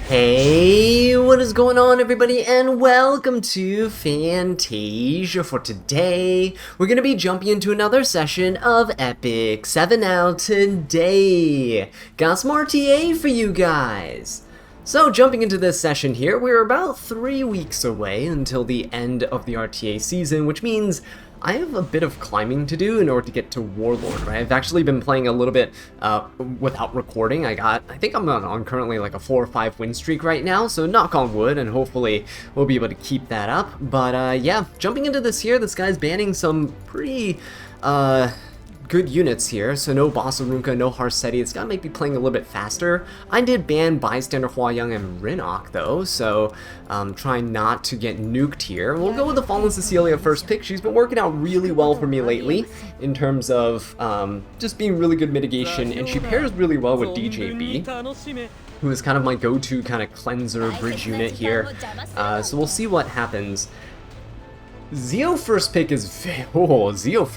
Hey, what is going on everybody, and welcome to Fantasia. For today, we're going to be jumping into another session of Epic 7 out today. Got some RTA for you guys. So jumping into this session here, we're about 3 weeks away until the end of the RTA season, which means I have a bit of climbing to do in order to get to Warlord, right? I've actually been playing a little bit without recording. I think I'm on currently like a 4 or 5 win streak right now, so knock on wood, and hopefully we'll be able to keep that up. But yeah, jumping into this here, this guy's banning some pretty good units here, so no Bossarunka, no Harseti. This guy might be playing a little bit faster. I did ban Bystander, Hua-Young, and Rinok though, so trying not to get nuked here. We'll go with the Fallen Cecilia first pick. She's been working out really well for me lately in terms of just being really good mitigation, and she pairs really well with DJB, who is kind of my go-to kind of cleanser bridge unit here. So we'll see what happens. Zeo first pick is very bold. Zeo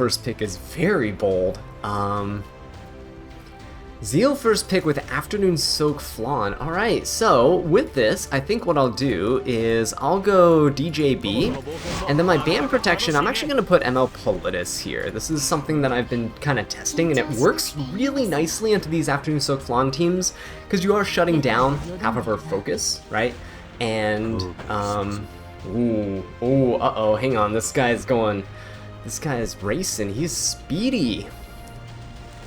first pick with Afternoon Soak Flan. Alright, so with this, I think what I'll do is I'll go DJB, and then my ban protection, I'm actually going to put ML Politis here. This is something that I've been kind of testing, and it works really nicely into these Afternoon Soak Flan teams, because you are shutting down half of her focus, right? And, uh-oh, hang on, this guy's racing, he's speedy.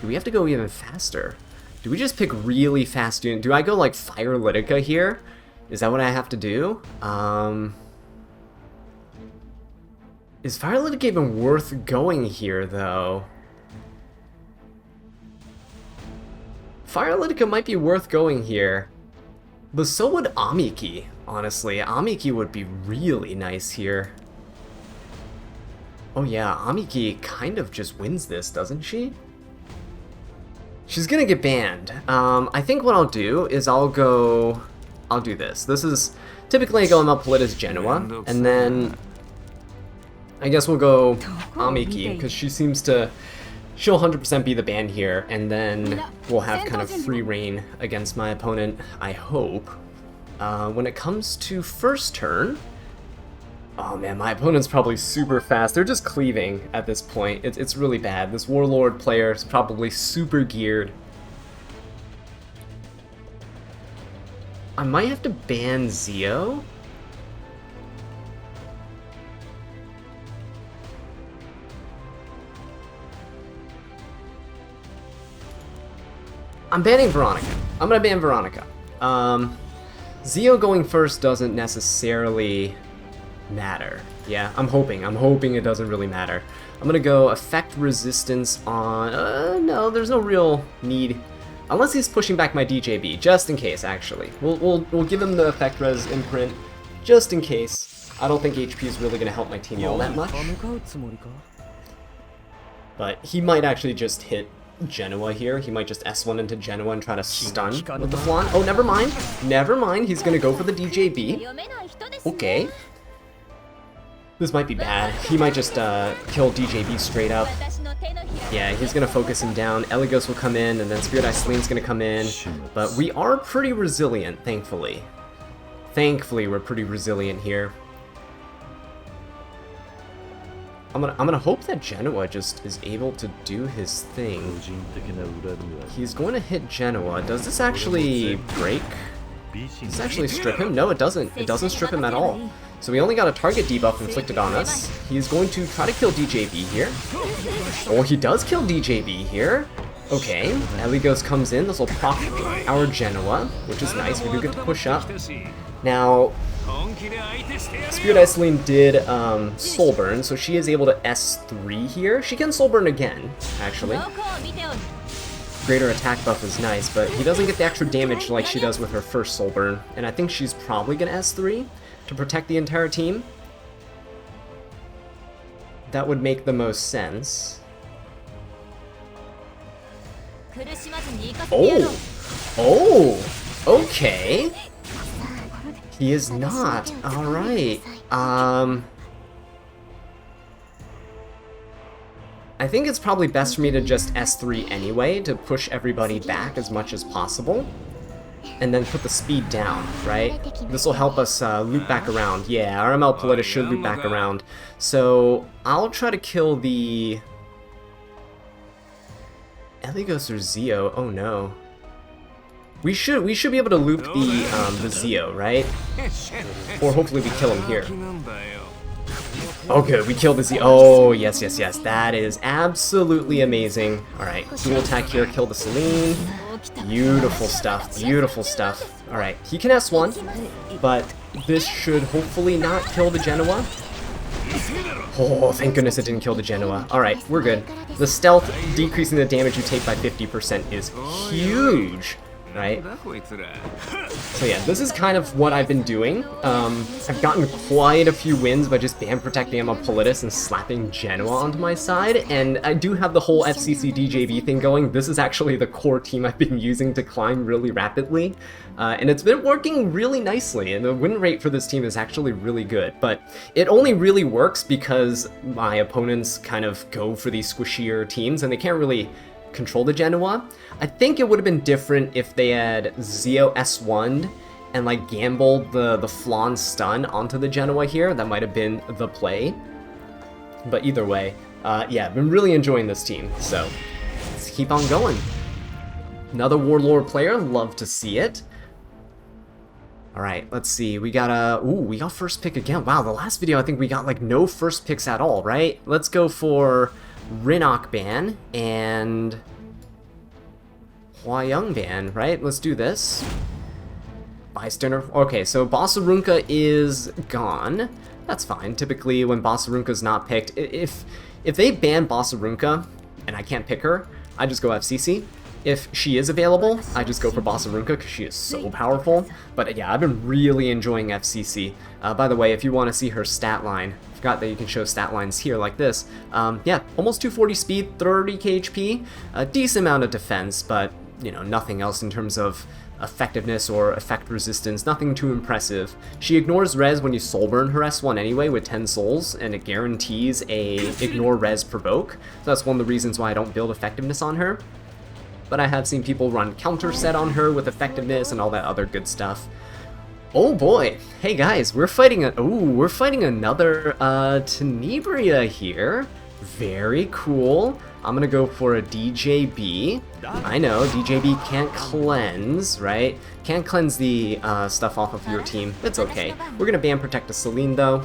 Do we have to go even faster? Do we just pick really fast unit? Do I go like Fire Litica here? Is that what I have to do? Is Fire Litica even worth going here though? Fire Litica might be worth going here. But so would Amiki, honestly. Amiki would be really nice here. Oh yeah, Amiki kind of just wins this, doesn't she? She's gonna get banned. I think what I'll do is I'll do this. This is, typically I go ML Politis Genoa, and then I guess we'll go Amiki, because she'll 100% be the ban here, and then we'll have kind of free reign against my opponent, I hope. When it comes to first turn, oh man, my opponent's probably super fast. They're just cleaving at this point. It's really bad. This Warlord player is probably super geared. I might have to ban Zeo. I'm banning Veronica. I'm gonna ban Veronica. Zeo going first doesn't necessarily matter. Yeah, I'm hoping it doesn't really matter. I'm gonna go effect resistance on, no, there's no real need. Unless he's pushing back my DJB, just in case, actually. We'll give him the effect res imprint, just in case. I don't think HP is really gonna help my team all that much. But he might actually just hit Genoa here. He might just S1 into Genoa and try to stun with the Flan. Oh, never mind. Never mind. He's gonna go for the DJB. Okay. This might be bad. He might just kill DJB straight up. Yeah, he's gonna focus him down. Eligos will come in, and then Spirit Eye Celine's gonna come in. But we are pretty resilient, thankfully. Thankfully, we're pretty resilient here. I'm gonna hope that Genoa just is able to do his thing. He's going to hit Genoa. Does this actually break? Does this actually strip him? No, it doesn't. It doesn't strip him at all. So we only got a target debuff inflicted on us. He's going to try to kill DJB here. Oh, he does kill DJB here. Okay, Eligos comes in. This will proc our Genoa, which is nice. We do get to push up. Now, Spirit Eye Celine did Soul Burn, so she is able to S3 here. She can Soul Burn again, actually. Greater attack buff is nice, but he doesn't get the extra damage like she does with her first Soul Burn. And I think she's probably going to S3 to protect the entire team. That would make the most sense. Oh! Oh! Okay! He is not. Alright. I think it's probably best for me to just S3 anyway, to push everybody back as much as possible. and then put the speed down, right? This will help us loop back around. Yeah, our ML Politis should loop back around. So I'll try to kill the Eligos or Zeo. Oh no. We should be able to loop the Zeo, right? Or hopefully we kill him here. Oh good, we killed the Zeo. Oh yes, yes, yes. That is absolutely amazing. Alright, dual attack here, kill the Celine. Beautiful stuff, beautiful stuff. Alright, he can S1, but this should hopefully not kill the Genoa. Oh, thank goodness it didn't kill the Genoa. Alright, we're good. The stealth decreasing the damage you take by 50% is huge. Right? So yeah, this is kind of what I've been doing. I've gotten quite a few wins by just ban protecting Emma Politis and slapping Genoa onto my side, and I do have the whole FCC DJB thing going. This is actually the core team I've been using to climb really rapidly, and it's been working really nicely, and the win rate for this team is actually really good, but it only really works because my opponents kind of go for these squishier teams, and they can't really control the Genoa. I think it would have been different if they had Zeo S1'd and like gambled the Flan stun onto the Genoa here. That might have been the play. But either way, yeah, I've been really enjoying this team, so let's keep on going. Another Warlord player, love to see it. Alright, let's see, we got we got first pick again. Wow, the last video I think we got like no first picks at all, right? Let's go for Rinok ban and Hwayoung ban, right? Let's do this. Bystander. Okay, so Bossarunka is gone. That's fine. Typically, when Bossarunka's not picked, if they ban Bossarunka and I can't pick her, I just go FCC. If she is available, I just go for Bossarunka because she is so powerful. But yeah, I've been really enjoying FCC. By the way, if you want to see her stat line, I forgot that you can show stat lines here like this. Yeah, almost 240 speed, 30 KHP, a decent amount of defense, but you know, nothing else in terms of effectiveness or effect resistance, nothing too impressive. She ignores res when you soul burn her S1 anyway with 10 souls, and it guarantees a ignore res provoke. So that's one of the reasons why I don't build effectiveness on her. But I have seen people run counter set on her with effectiveness and all that other good stuff. Oh boy! Hey guys, we're fighting another Tenebria here. Very cool. I'm gonna go for a DJB. I know, DJB can't cleanse, right? Can't cleanse the stuff off of your team. It's okay. We're gonna ban protect a Celine though.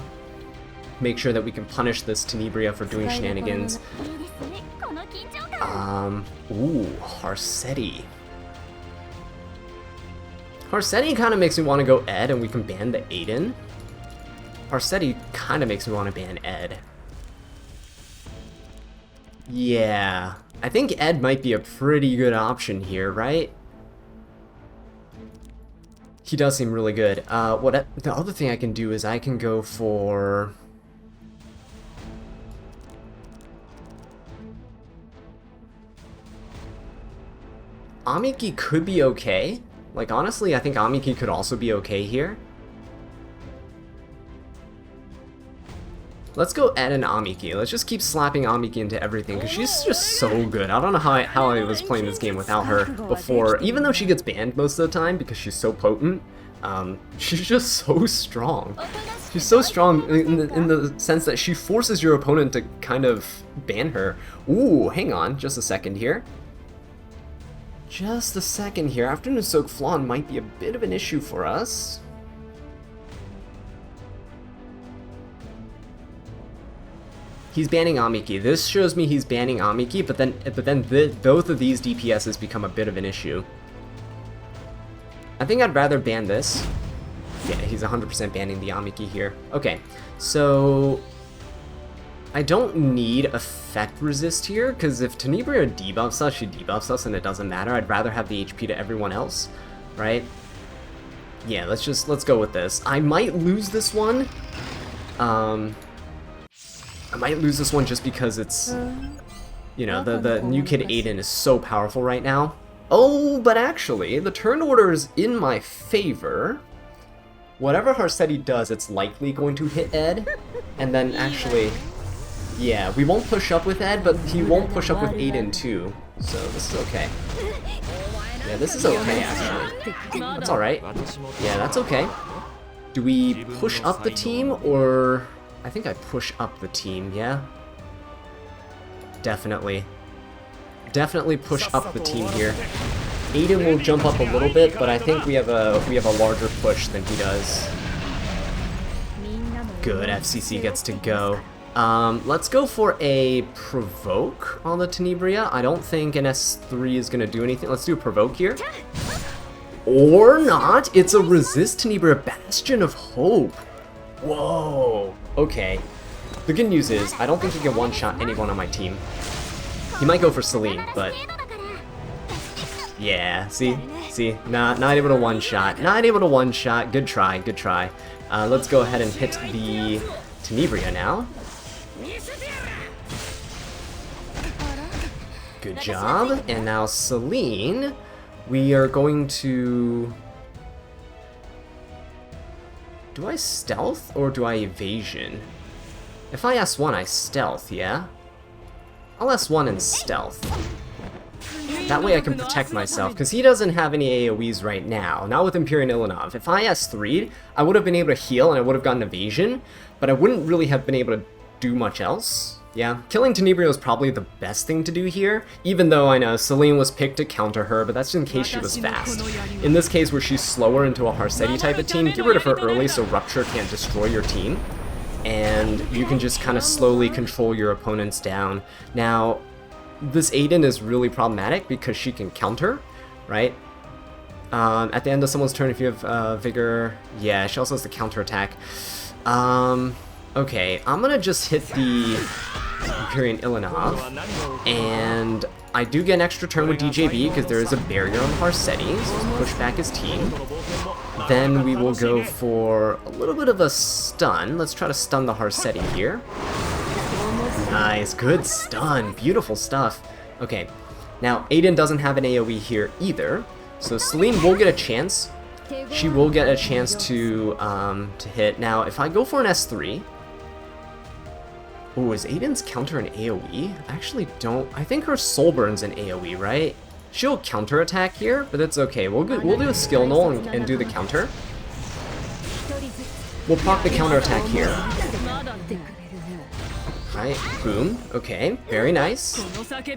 Make sure that we can punish this Tenebria for doing shenanigans. Ooh, Harsetti. Harsetti kind of makes me want to go Ed, and we can ban the Aiden. Harsetti kind of makes me want to ban Ed. Yeah, I think Ed might be a pretty good option here, right? He does seem really good. The other thing I can do is I can go for... Amiki could be okay. Like, honestly, I think Amiki could also be okay here. Let's go Ed and Amiki. Let's just keep slapping Amiki into everything, because she's just so good. I don't know how I was playing this game without her before. Even though she gets banned most of the time because she's so potent, she's just so strong. She's so strong in the sense that she forces your opponent to kind of ban her. Ooh, hang on just a second here. Just a second here. Afternoon Soak Flan might be a bit of an issue for us. He's banning Amiki. This shows me he's banning Amiki, but then both of these DPSs become a bit of an issue. I think I'd rather ban this. Yeah, he's 100% banning the Amiki here. Okay, so I don't need effect resist here, because if Tenebria debuffs us, she debuffs us, and it doesn't matter. I'd rather have the HP to everyone else, right? Yeah, let's go with this. I might lose this one. I might lose this one just because it's, you know, the new kid Aiden is so powerful right now. Oh, but actually, the turn order is in my favor. Whatever Harsetti does, it's likely going to hit Ed, and then actually... Yeah, we won't push up with Ed, but he won't push up with Aiden too, so this is okay. Yeah, this is okay, actually. That's alright. Yeah, that's okay. Do we push up the team, or... I think I push up the team, yeah? Definitely. Definitely push up the team here. Aiden will jump up a little bit, but I think we have a larger push than he does. Good, FCC gets to go. Let's go for a Provoke on the Tenebria. I don't think an S3 is going to do anything. Let's do a Provoke here. Or not. It's a Resist Tenebria, Bastion of Hope. Whoa. Okay. The good news is, I don't think he can one-shot anyone on my team. He might go for Celine, but... Yeah, see? See? Not able to one-shot. Not able to one-shot. Good try, good try. Let's go ahead and hit the Tenebria now. Good job. And now Celine, we are going to... Do I stealth or do I evasion? If I S1, I stealth, yeah? I'll S1 and stealth. That way I can protect myself, because he doesn't have any AoEs right now, not with Empyrean Ilanov. If I S3'd, I would have been able to heal and I would have gotten evasion, but I wouldn't really have been able to do much else. Yeah, killing Tenebria is probably the best thing to do here, even though I know Celine was picked to counter her, but that's in case she was fast. In this case where she's slower into a Harseti type of team, get rid of her early so Rupture can't destroy your team, and you can just kind of slowly control your opponents down. Now, this Aiden is really problematic because she can counter, right? At the end of someone's turn if you have Vigor, yeah, she also has the counter attack. Okay, I'm gonna just hit the Empyrean Ilanov, and I do get an extra turn with DJB because there is a barrier on Harseti, so let's push back his team. Then we will go for a little bit of a stun. Let's try to stun the Harseti here. Nice, good stun, beautiful stuff. Okay, now Aiden doesn't have an AoE here either, so Celine will get a chance. She will get a chance to hit. Now, if I go for an S3, oh, is Aiden's counter an AoE? I actually don't. I think her Soul Burn's an AoE, right? She'll counter attack here, but that's okay. We'll do a skill null and do the counter. We'll proc the counter attack here. Right, boom. Okay, very nice.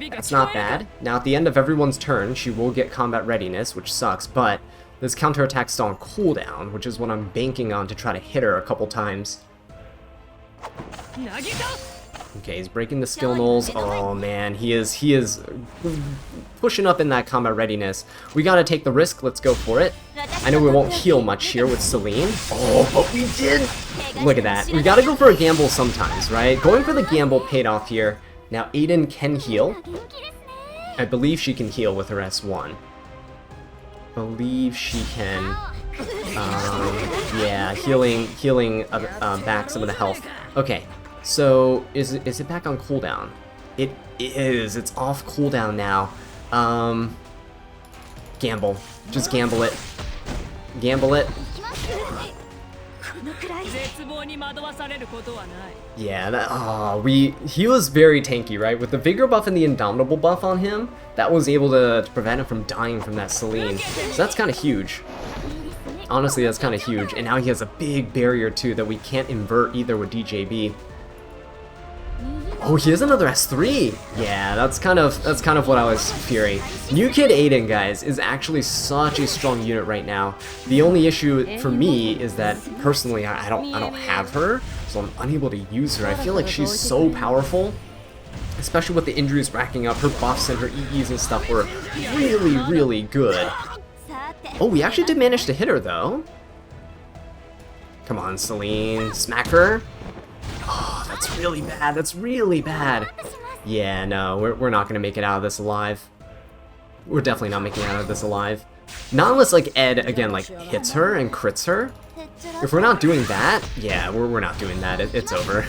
That's not bad. Now at the end of everyone's turn, she will get combat readiness, which sucks, but this counter attack's still on cooldown, which is what I'm banking on to try to hit her a couple times. Okay, he's breaking the skill nulls. Oh man, he is pushing up in that combat readiness. We gotta take the risk, let's go for it. I know we won't heal much here with Celine. Oh, but we did! Look at that. We gotta go for a gamble sometimes, right? Going for the gamble paid off here. Now Aiden can heal. I believe she can heal with her S1. Believe she can. Yeah, healing back some of the health. Okay. So, is it back on cooldown? It is. It's off cooldown now. Gamble. Just gamble it. Gamble it. Yeah, he was very tanky, right? With the Vigor buff and the Indomitable buff on him, that was able to prevent him from dying from that Celine. So that's kind of huge. Honestly, that's kind of huge. And now he has a big barrier too that we can't invert either with DJB. Oh, he has another S3! Yeah, that's kind of what I was fearing. New Kid Aiden, guys, is actually such a strong unit right now. The only issue for me is that, personally, I don't have her, so I'm unable to use her. I feel like she's so powerful, especially with the injuries racking up. Her buffs and her EEs and stuff were really, really good. Oh, we actually did manage to hit her, though. Come on, Celine. Smack her. Oh, that's really bad. That's really bad. Yeah, no, we're not going to make it out of this alive. We're definitely not making it out of this alive. Not unless, like, Ed, again, like, hits her and crits her. If we're not doing that, yeah, we're not doing that. It's over.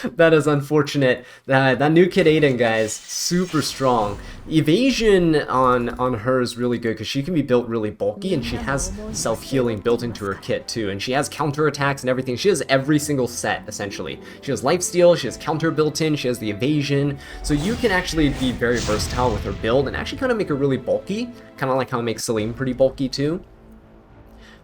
That is unfortunate. That new kid Aiden, guys, super strong. Evasion on her is really good because she can be built really bulky, and she has self-healing built into her kit too, and she has counterattacks and everything. She has every single set, essentially. She has lifesteal, she has counter built in, she has the evasion, so you can actually be very versatile with her build and actually kind of make her really bulky, kind of like how I make Celine pretty bulky too.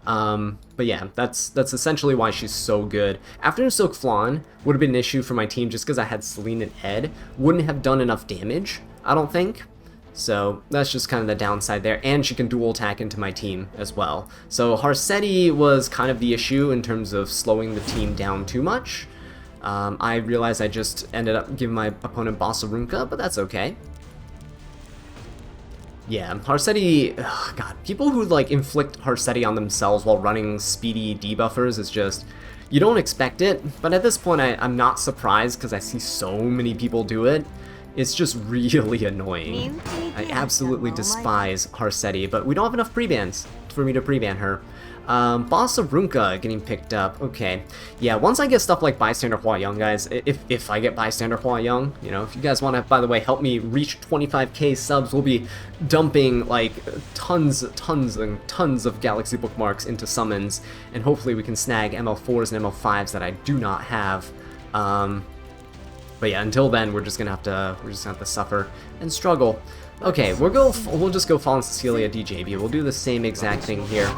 But yeah, that's essentially why she's so good. Afternoon Soak Flan would have been an issue for my team just because I had Celine and Ed. Wouldn't have done enough damage, I don't think. So that's just kind of the downside there, and she can dual attack into my team as well. So Harsetti was kind of the issue in terms of slowing the team down too much. I realized I just ended up giving my opponent Bossarunka, but that's okay. Yeah, Harsetti, god, people who like inflict Harsetti on themselves while running speedy debuffers is just, you don't expect it, but at this point I'm not surprised because I see so many people do it. It's just really annoying. I absolutely despise Harsetti, but we don't have enough pre-bans for me to pre-ban her. Bossarunka getting picked up. Okay. Yeah, once I get stuff like Bystander Hua-Young, guys, if I get Bystander Hua-Young, you know, if you guys want to, by the way, help me reach 25k subs, we'll be dumping, like, tons and tons of Galaxy Bookmarks into summons, and hopefully we can snag ML4s and ML5s that I do not have. But yeah, until then, we're just gonna have to suffer and struggle. Okay, we'll just go Fallen Cecilia DJB. We'll do the same exact thing here.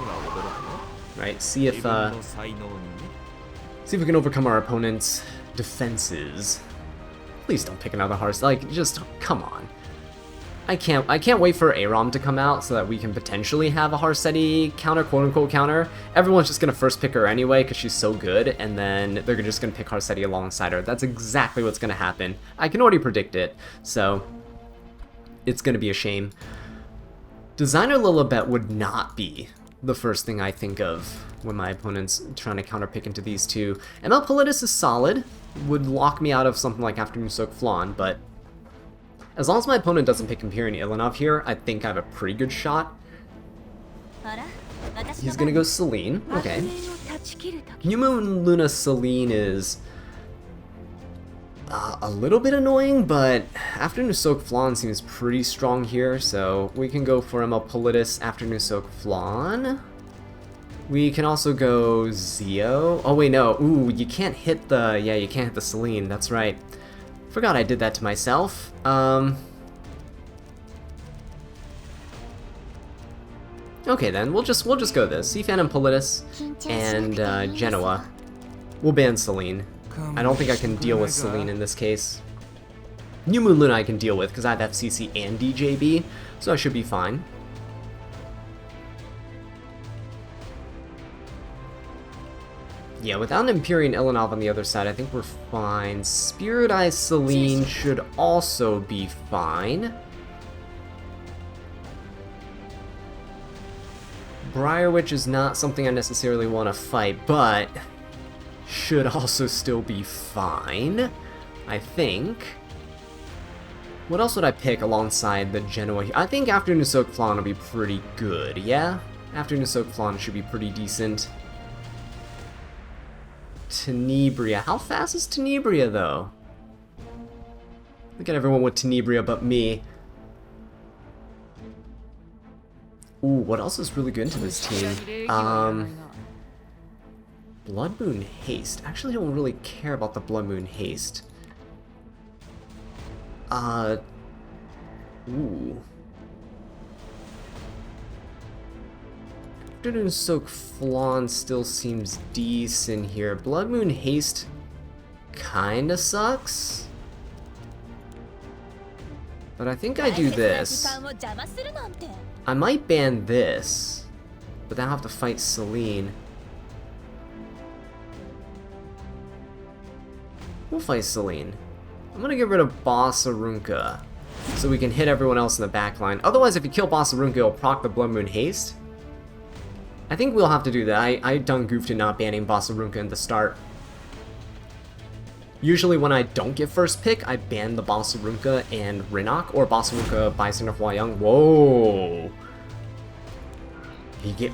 Right, see if we can overcome our opponent's defenses. Please don't pick another Hearth. Like, just come on. I can't wait for Aram to come out so that we can potentially have a Harsetti counter, quote-unquote counter. Everyone's just gonna first pick her anyway because she's so good, and then they're just gonna pick Harsetti alongside her. That's exactly what's gonna happen. I can already predict it, so it's gonna be a shame. Designer Lilibet would not be the first thing I think of when my opponent's trying to counterpick into these two. ML Politis is solid, would lock me out of something like Afternoon Soak Flan, but as long as my opponent doesn't pick Imperial Ilanov here, I think I have a pretty good shot. He's gonna go Celine, okay. New Moon Luna Celine is a little bit annoying, but Afternoon Soak Flan seems pretty strong here, so we can go for ML Politis, Afternoon Soak Flan. We can also go Zio. Oh wait, no. Ooh, you can't hit the, yeah, you can't hit the Celine, that's right. Forgot I did that to myself. Okay then, we'll just go this. Seafan and Politis and Genoa. We'll ban Celine. I don't think I can deal with Celine in this case. New Moon Luna I can deal with because I have FCC and DJB, so I should be fine. Yeah, without an Empyrean Ilanov on the other side, I think we're fine. Spirit Eye Celine should also be fine. Briar Witch is not something I necessarily want to fight, but should also still be fine, I think. What else would I pick alongside the Genoa? I think Afternoon Soak Flan will be pretty good, yeah? Afternoon Soak Flan should be pretty decent. Tenebria. How fast is Tenebria, though? Look at everyone with Tenebria but me. Ooh, what else is really good into this team? Blood Moon Haste. Actually, I don't really care about the Blood Moon Haste. Ooh. Afternoon Soak Flan still seems decent here. Blood Moon Haste kinda sucks. But I think I do this. I might ban this, but then I'll have to fight Celine. We'll fight Celine. I'm gonna get rid of Bossarunka so we can hit everyone else in the back line. Otherwise, if you kill Bossarunka, it'll proc the Blood Moon Haste. I think we'll have to do that. I done goofed in not banning Bossarunka in the start. Usually when I don't get first pick, I ban the Bossarunka and Rinok, or Bossarunka Bystander Hua-Young. Whoa!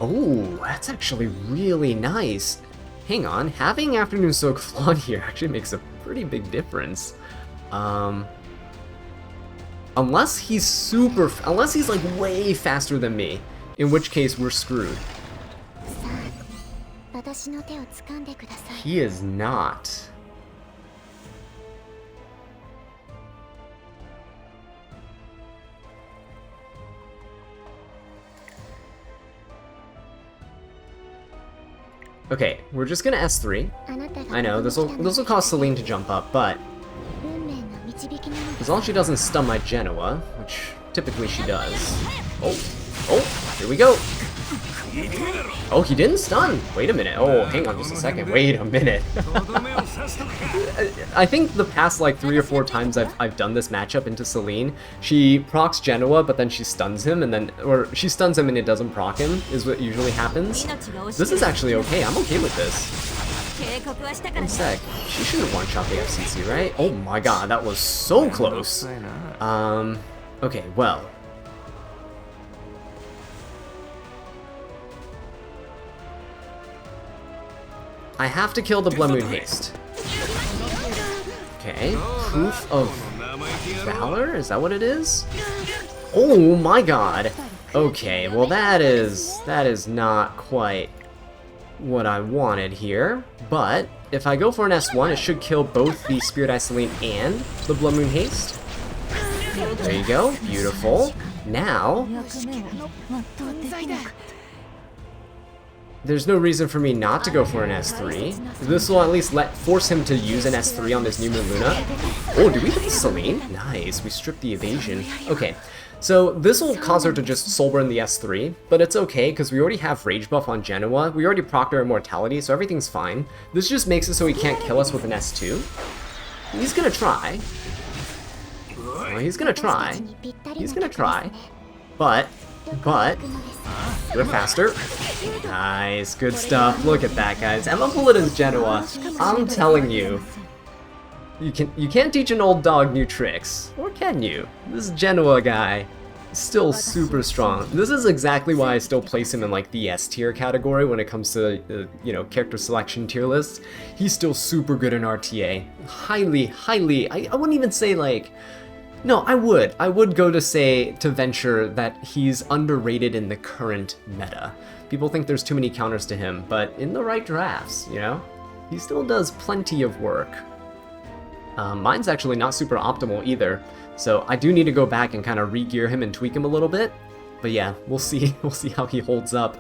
Oh, that's actually really nice. Hang on, having Afternoon Soak Flan here actually makes a pretty big difference. Unless he's like way faster than me, in which case we're screwed. He is not. Okay, we're just gonna S3. I know, this'll cause Celine to jump up, but as long as she doesn't stun my Genoa, which typically she does. Oh, here we go. Oh, he didn't stun. Wait a minute. Oh, hang on just a second. Wait a minute. I think the past like 3 or 4 times I've done this matchup into Celine, she procs Genoa, but then she stuns him, and then, or she stuns him and it doesn't proc him, is what usually happens. This is actually okay. I'm okay with this. One sec. She shouldn't one-shot the FCC, right? Oh my god, that was so close. Okay, well. I have to kill the Blood Moon Haste. Okay, Proof of Valor? Is that what it is? Oh my god. Okay, well that is not quite what I wanted here, but if I go for an S1, it should kill both the Spirit Eye Celine and the Blood Moon Haste. There you go, beautiful. Now, there's no reason for me not to go for an S3. This will at least force him to use an S3 on this new Moon Luna. Oh, did we hit the Celine? Nice, we stripped the evasion. Okay, so this will cause her to just soul burn the S3, but it's okay because we already have Rage buff on Genoa. We already procced our Immortality, so everything's fine. This just makes it so he can't kill us with an S2. He's gonna try. Well, he's gonna try. He's gonna try. But we're faster. Nice, good stuff. Look at that, guys. Emma Genoa. I'm telling you. You can't teach an old dog new tricks. Or can you? This Genoa guy is still super strong. This is exactly why I still place him in like the S tier category when it comes to you know, character selection tier lists. He's still super good in RTA. Highly, I wouldn't even say like, no, I would go to venture that he's underrated in the current meta. People think there's too many counters to him, but in the right drafts, you know, he still does plenty of work. Mine's actually not super optimal either, so I do need to go back and kind of re-gear him and tweak him a little bit. But yeah, we'll see how he holds up.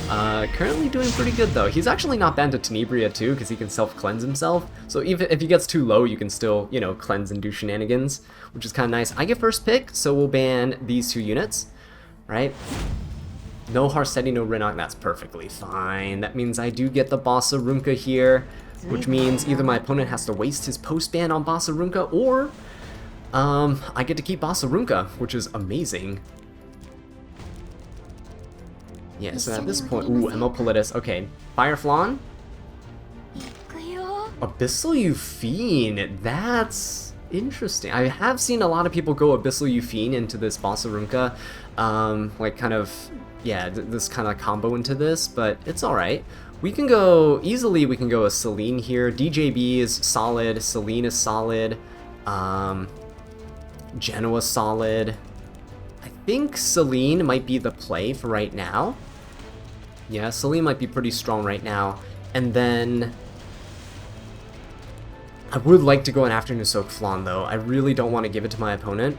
Currently doing pretty good though. He's actually not banned to Tenebria too, because he can self-cleanse himself. So even if he gets too low, you can still, you know, cleanse and do shenanigans, which is kind of nice. I get first pick, so we'll ban these 2 units, right? No Harsetti, no Rinnock, that's perfectly fine. That means I do get the Bossa Runka here, which means either my opponent has to waste his post-ban on Bossa Runka, or I get to keep Bossa Runka, which is amazing. Yeah, so at this point, ooh, Emmopolitus, okay. Fire Flan? Abyssal Euphine, that's interesting. I have seen a lot of people go Abyssal Euphine into this Bossa Runka, like kind of, yeah, this kind of combo into this, but it's alright. We can go, easily we can go a Celine here. DJB is solid, Celine is solid, Genoa solid. I think Celine might be the play for right now. Yeah, Celine might be pretty strong right now. And then I would like to go an Afternoon Soak Flan though. I really don't want to give it to my opponent.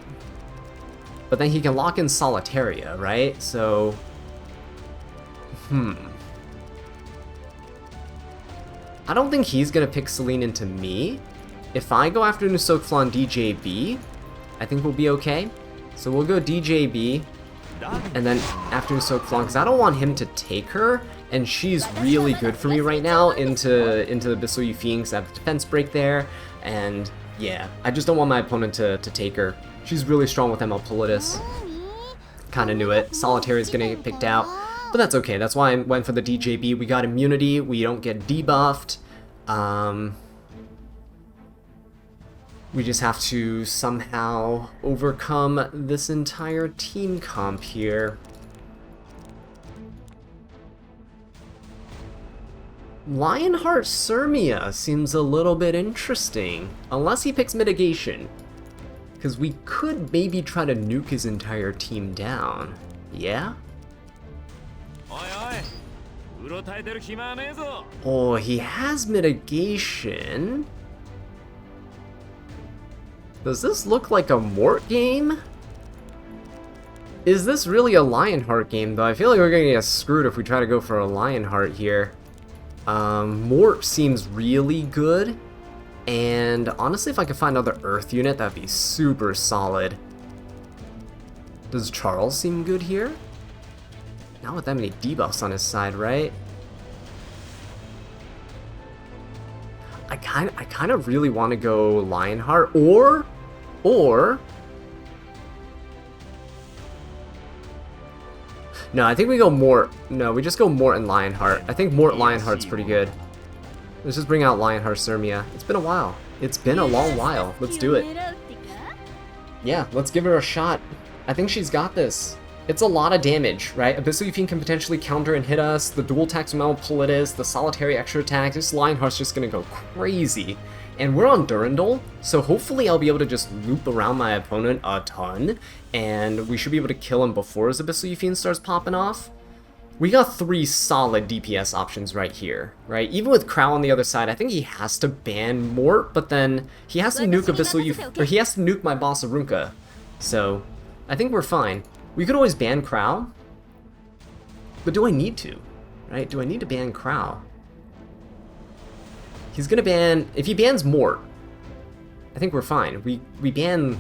But then he can lock in Solitaria, right? So, I don't think he's gonna pick Celine into me. If I go Afternoon Soak Flan DJB, I think we'll be okay. So we'll go DJB, and then Afternoon Soak Flan, because I don't want him to take her, and she's really good for me right now into Abyssal Euphine, because I have the defense break there, and yeah, I just don't want my opponent to take her. She's really strong with Emmopolitus. Kinda knew it. Solitary is gonna get picked out, but that's okay. That's why I went for the DJB. We got immunity, we don't get debuffed. We just have to somehow overcome this entire team comp here. Lionheart Sirmia seems a little bit interesting. Unless he picks mitigation. Because we could maybe try to nuke his entire team down. Yeah? Oh, he has mitigation. Does this look like a Mort game? Is this really a Lionheart game, though? I feel like we're gonna get screwed if we try to go for a Lionheart here. Mort seems really good. And honestly, if I could find another Earth unit, that'd be super solid. Does Charles seem good here? Not with that many debuffs on his side, right? I kind of really want to go Lionheart, or no, I think we go Mort. No, we just go Mort and Lionheart. I think Mort Lionheart's pretty good. Let's just bring out Lionheart Sirmia. It's been a while. It's been a long while. Let's do it. Yeah, let's give her a shot. I think she's got this. It's a lot of damage, right? Abyssal Yufine can potentially counter and hit us. The dual attacks from Politis, the solitary extra attack. This Lionheart's just gonna go crazy. And we're on Durandal, so hopefully I'll be able to just loop around my opponent a ton, and we should be able to kill him before his Abyssal Yufine starts popping off. We got 3 solid DPS options right here, right? Even with Crow on the other side, I think he has to ban Mort, but then he has to nuke Abyssal Yufine, or he has to nuke my boss Arunka. So, I think we're fine. We could always ban Crow, but do I need to, right? Do I need to ban Crow? He's gonna ban, if he bans Mort, I think we're fine. We ban,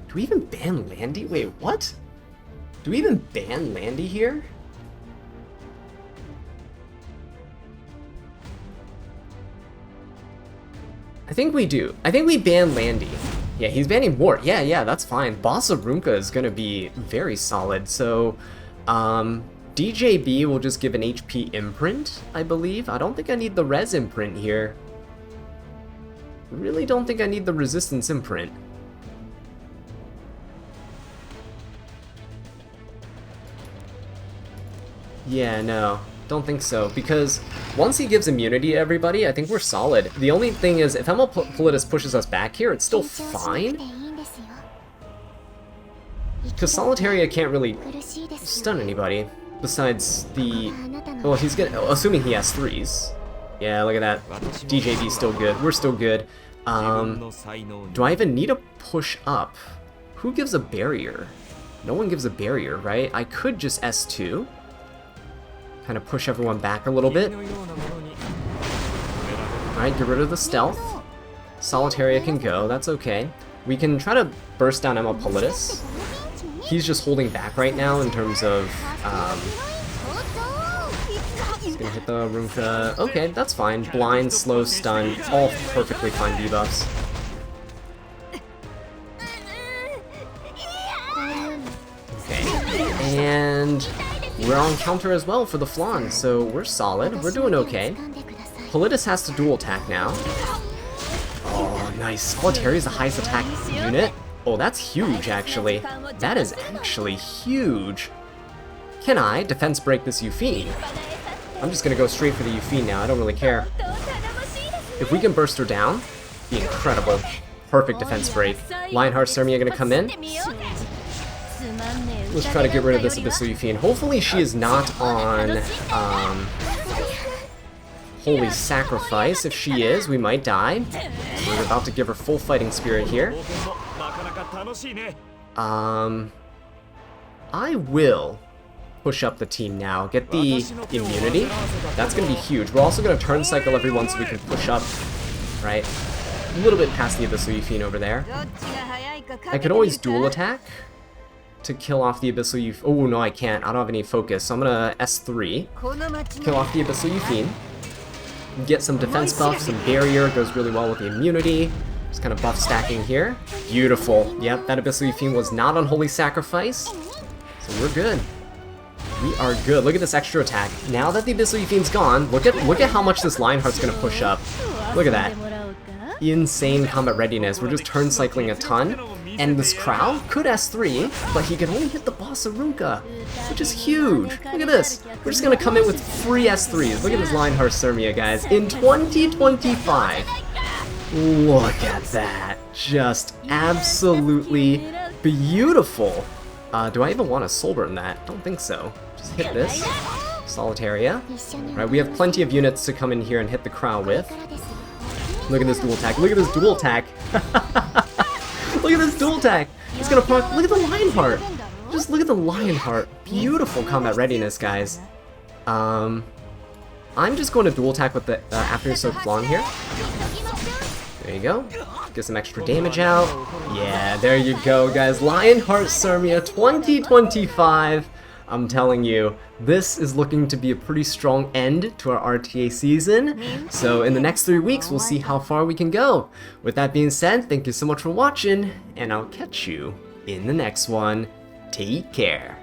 do we even ban Landy? Wait, what? Do we even ban Landy here? I think we do. I think we ban Landy. Yeah, he's banning Mort. Yeah, that's fine. Boss Arunka is gonna be very solid, so, DJB will just give an HP imprint, I believe. I don't think I need the res imprint here. Really don't think I need the resistance imprint. Yeah, no, don't think so, because once he gives immunity to everybody, I think we're solid. The only thing is, if Politis pushes us back here, it's still fine. Because Solitaria can't really stun anybody. Besides the... Well, he's gonna... Assuming he has 3s. Yeah, look at that. DJB's still good. We're still good. Do I even need to push up? Who gives a barrier? No one gives a barrier, right? I could just S2. Kind of push everyone back a little bit. Alright, get rid of the stealth. Solitaria can go. That's okay. We can try to burst down Politis. He's just holding back right now in terms of, he's gonna hit the Arunka. Okay, that's fine. Blind, slow, stun, all perfectly fine debuffs. Okay, and we're on counter as well for the Flan, so we're solid. We're doing okay. Politis has to dual attack now. Oh, nice. Solitaria is the highest attack unit. Oh, that's huge, actually. That is actually huge. Can I defense break this Yufine? I'm just gonna go straight for the Yufine now. I don't really care. If we can burst her down, be incredible. Perfect defense break. Lionheart Sirmia gonna come in. Let's try to get rid of this Abyssal Yufine. Hopefully she is not on Holy Sacrifice. If she is, we might die. We're about to give her full fighting spirit here. I will push up the team now, get the immunity. That's gonna be huge. We're also gonna turn cycle everyone so we can push up, right? A little bit past the Abyssal Yufine over there. I could always dual attack to kill off the Abyssal Yufine. Oh no, I can't. I don't have any focus, so I'm gonna S3. Kill off the Abyssal Yufine. Get some defense buff, some barrier, goes really well with the immunity. Just kind of buff stacking here. Beautiful. Yep, that Abyssal Yufine was not on Holy Sacrifice. So we're good. We are good. Look at this extra attack. Now that the Abyssal Yufine's gone, look at how much this Lionheart's gonna push up. Look at that. Insane combat readiness. We're just turn cycling a ton. And this Crow could S3, but he can only hit the boss Arunca, which is huge. Look at this. We're just gonna come in with free S3s. Look at this Lionheart Surmia, guys. In 2025. Look at that. Just absolutely beautiful. Do I even want to soul burn that? I don't think so. Just hit this. Solitaria. Alright, we have plenty of units to come in here and hit the Crow with. Look at this dual attack. Look at this dual attack. Look at this dual attack. It's gonna proc. Look at the Lionheart. Just look at the Lionheart. Beautiful combat readiness, guys. I'm just going to dual attack with the After Soak Flong here. There you go. Get some extra damage out. Yeah, there you go, guys. Lionheart Surmia 2025. I'm telling you, this is looking to be a pretty strong end to our RTA season. So in the next 3 weeks, we'll see how far we can go. With that being said, thank you so much for watching, and I'll catch you in the next one. Take care.